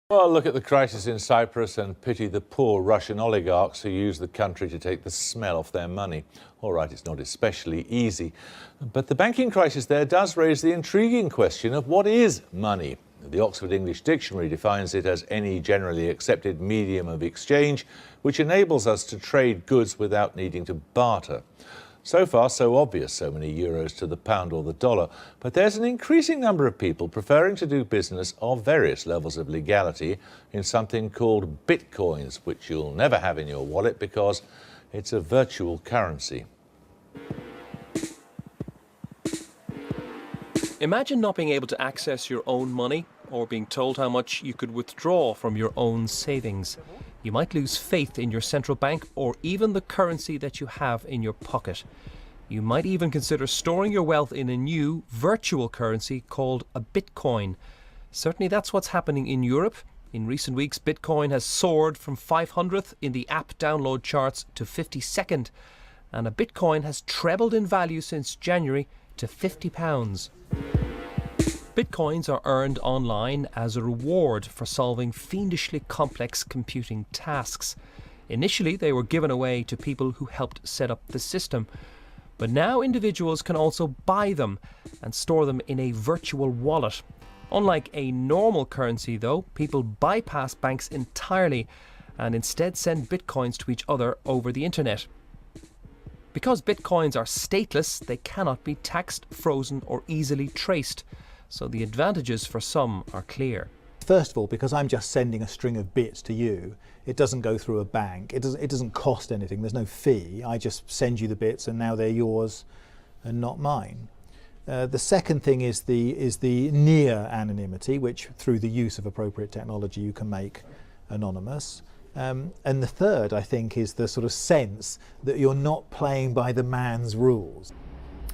Well, look at the crisis in Cyprus and pity the poor Russian oligarchs who use the country to take the smell off their money. All right, it's not especially easy, but the banking crisis there does raise the intriguing question of what is money. The Oxford English Dictionary defines it as any generally accepted medium of exchange which enables us to trade goods without needing to barter. So far, so obvious, so many euros to the pound or the dollar, but there's an increasing number of people preferring to do business of various levels of legality in something called bitcoins, which you'll never have in your wallet because it's a virtual currency. Imagine not being able to access your own money or being told how much you could withdraw from your own savings. You might lose faith in your central bank or even the currency that you have in your pocket. You might even consider storing your wealth in a new virtual currency called a Bitcoin. Certainly that's what's happening in Europe. In recent weeks, Bitcoin has soared from 500th in the app download charts to 52nd, and a Bitcoin has trebled in value since January to £50. Bitcoins are earned online as a reward for solving fiendishly complex computing tasks. Initially, they were given away to people who helped set up the system. But now individuals can also buy them and store them in a virtual wallet. Unlike a normal currency, though, people bypass banks entirely and instead send Bitcoins to each other over the internet. Because Bitcoins are stateless, they cannot be taxed, frozen, or easily traced. So the advantages for some are clear. First of all, because I'm just sending a string of bits to you, it doesn't go through a bank. It doesn't cost anything. There's no fee. I just send you the bits and now they're yours and not mine. The second thing is the near anonymity, which through the use of appropriate technology you can make anonymous. And the third, I think, is the sort of sense that you're not playing by the man's rules.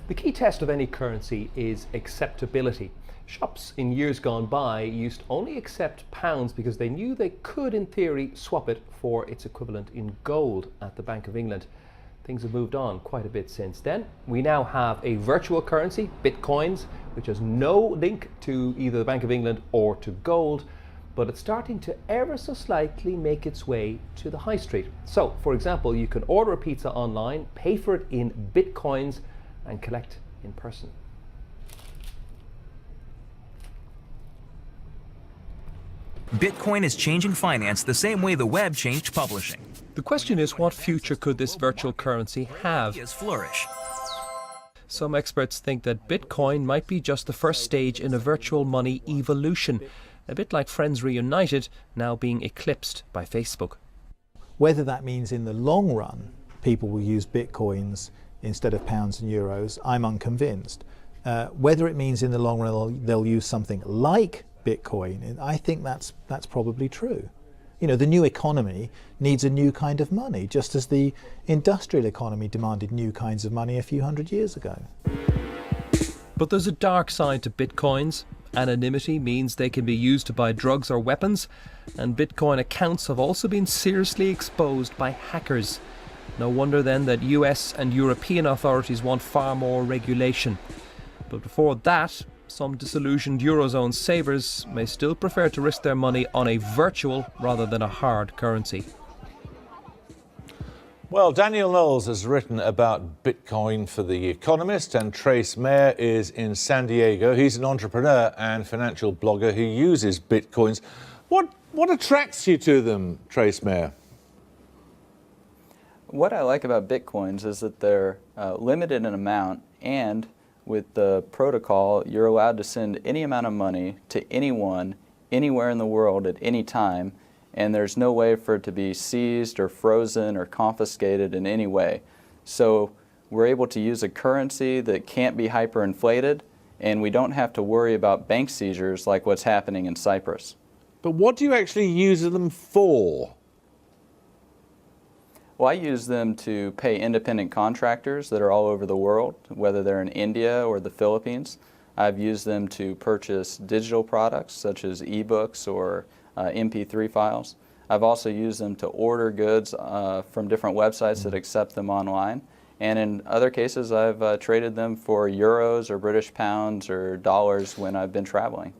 The key test of any currency is acceptability. Shops in years gone by used to only accept pounds because they knew they could, in theory, swap it for its equivalent in gold at the Bank of England. Things have moved on quite a bit since then. We now have a virtual currency, Bitcoins, which has no link to either the Bank of England or to gold, but it's starting to ever so slightly make its way to the high street. So, for example, you can order a pizza online, pay for it in Bitcoins, and collect in person. Bitcoin is changing finance the same way the web changed publishing. The question is, what future could this virtual currency have? Flourish. Some experts think that Bitcoin might be just the first stage in a virtual money evolution, a bit like Friends Reunited now being eclipsed by Facebook. Whether that means in the long run people will use Bitcoins instead of pounds and euros, I'm unconvinced. Whether it means in the long run they'll use something like Bitcoin, I think that's probably true. You know, the new economy needs a new kind of money, just as the industrial economy demanded new kinds of money a few hundred years ago. But there's a dark side to Bitcoins. Anonymity means they can be used to buy drugs or weapons, and Bitcoin accounts have also been seriously exposed by hackers. No wonder then that US and European authorities want far more regulation. But before that, some disillusioned Eurozone savers may still prefer to risk their money on a virtual rather than a hard currency. Well, Daniel Knowles has written about Bitcoin for The Economist, and Trace Mayer is in San Diego. He's an entrepreneur and financial blogger who uses Bitcoins. What attracts you to them, Trace Mayer? What I like about Bitcoins is that they're limited in amount, and with the protocol, you're allowed to send any amount of money to anyone, anywhere in the world at any time, and there's no way for it to be seized or frozen or confiscated in any way. So we're able to use a currency that can't be hyperinflated, and we don't have to worry about bank seizures like what's happening in Cyprus. But what do you actually use them for? Well, I use them to pay independent contractors that are all over the world, whether they're in India or the Philippines. I've used them to purchase digital products such as ebooks or MP3 files. I've also used them to order goods from different websites that accept them online. And in other cases, I've traded them for euros or British pounds or dollars when I've been traveling.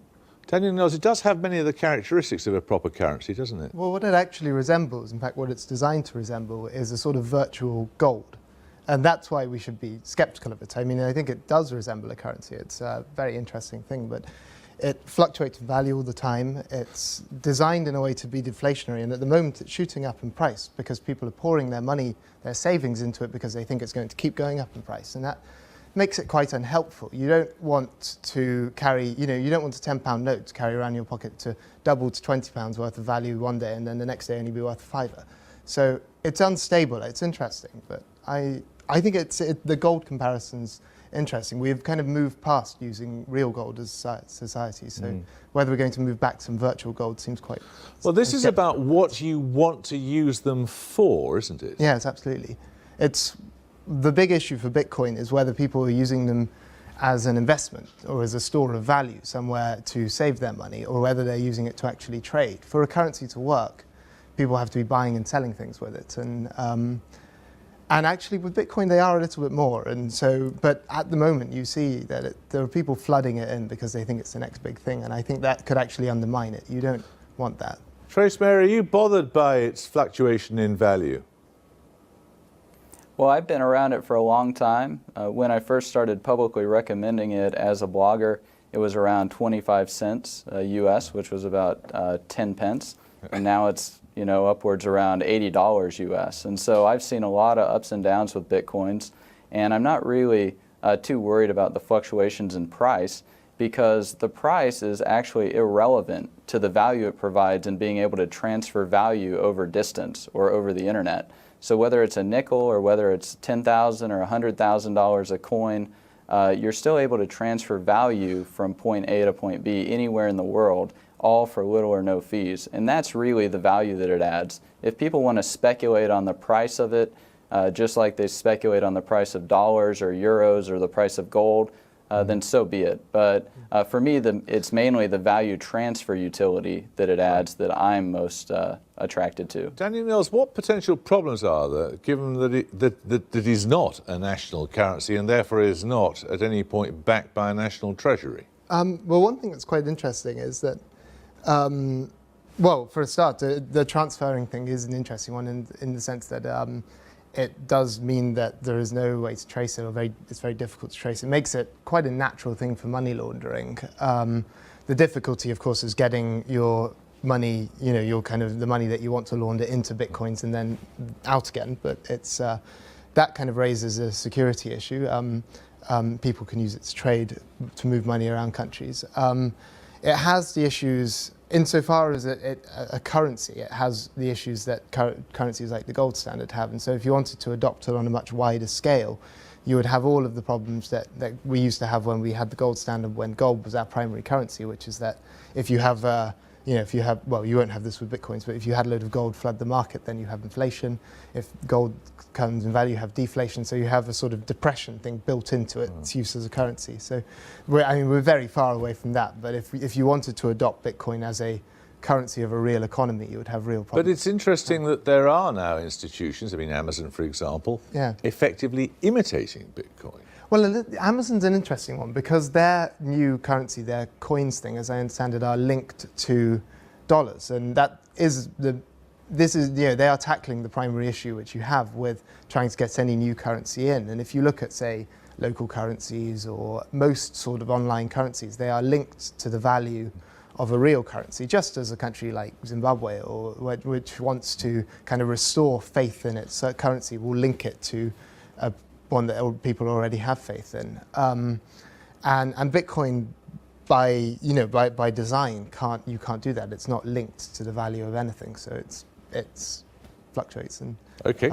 Daniel Knowles, it does have many of the characteristics of a proper currency, doesn't it? Well, what it actually resembles, in fact, what it's designed to resemble, is a sort of virtual gold. And that's why we should be skeptical of it. I mean, I think it does resemble a currency. It's a very interesting thing, but it fluctuates in value all the time. It's designed in a way to be deflationary, and at the moment it's shooting up in price because people are pouring their money, their savings into it because they think it's going to keep going up in price. And that makes it quite unhelpful. You don't want to carry, you don't want a £10 note to carry around in your pocket to double to £20 worth of value one day and then the next day only be worth a fiver. So it's unstable. It's interesting, but I think the gold comparison's interesting. We've kind of moved past using real gold as society. So whether we're going to move back to some virtual gold seems quite... Well, this is about what you want to use them for, isn't it? Yes, absolutely. The big issue for Bitcoin is whether people are using them as an investment or as a store of value somewhere to save their money, or whether they're using it to actually trade. For a currency to work, people have to be buying and selling things with it. And actually with Bitcoin, they are a little bit more. And so, but at the moment, you see that there are people flooding it in because they think it's the next big thing. And I think that could actually undermine it. You don't want that. Trace Mary, are you bothered by its fluctuation in value? Well, I've been around it for a long time. When I first started publicly recommending it as a blogger, it was around 25 cents US, which was about 10 pence. And now it's upwards around $80 US. And so I've seen a lot of ups and downs with Bitcoins, and I'm not really too worried about the fluctuations in price, because the price is actually irrelevant to the value it provides in being able to transfer value over distance or over the internet. So whether it's a nickel or whether it's $10,000 or $100,000 a coin, you're still able to transfer value from point A to point B anywhere in the world, all for little or no fees. And that's really the value that it adds. If people want to speculate on the price of it, just like they speculate on the price of dollars or euros or the price of gold, then so be it. But for me, it's mainly the value transfer utility that it adds that I'm most attracted to. Daniel Knowles, what potential problems are there, given that it is not a national currency and therefore is not at any point backed by a national treasury? Well, one thing that's quite interesting is that, well, for a start, the transferring thing is an interesting one in the sense that it does mean that there is no way to trace it, or it's very difficult to trace. It makes it quite a natural thing for money laundering. The difficulty, of course, is getting your money, your kind of the money that you want to launder into Bitcoins and then out again. But it's that kind of raises a security issue. People can use it to trade, to move money around countries. It has the issues, insofar as a currency, it has the issues that currencies like the gold standard have. And so if you wanted to adopt it on a much wider scale, you would have all of the problems that we used to have when we had the gold standard, when gold was our primary currency, which is that if you have well, you won't have this with Bitcoins, but if you had a load of gold flood the market, then you have inflation. If gold comes in value, you have deflation. So you have a sort of depression thing built into its use as a currency. So we're very far away from that. But if you wanted to adopt Bitcoin as a currency of a real economy, you would have real problems. But it's interesting that there are now institutions, Amazon, for example, effectively imitating Bitcoin. Well, Amazon's an interesting one because their new currency, their coins thing, as I understand it, are linked to dollars, and that is they are tackling the primary issue which you have with trying to get any new currency in. And if you look at, say, local currencies or most sort of online currencies, they are linked to the value of a real currency, just as a country like Zimbabwe, or which wants to kind of restore faith in its currency, will link it to one that people already have faith in. And Bitcoin, by design, you can't do that. It's not linked to the value of anything, so it's fluctuates. And okay.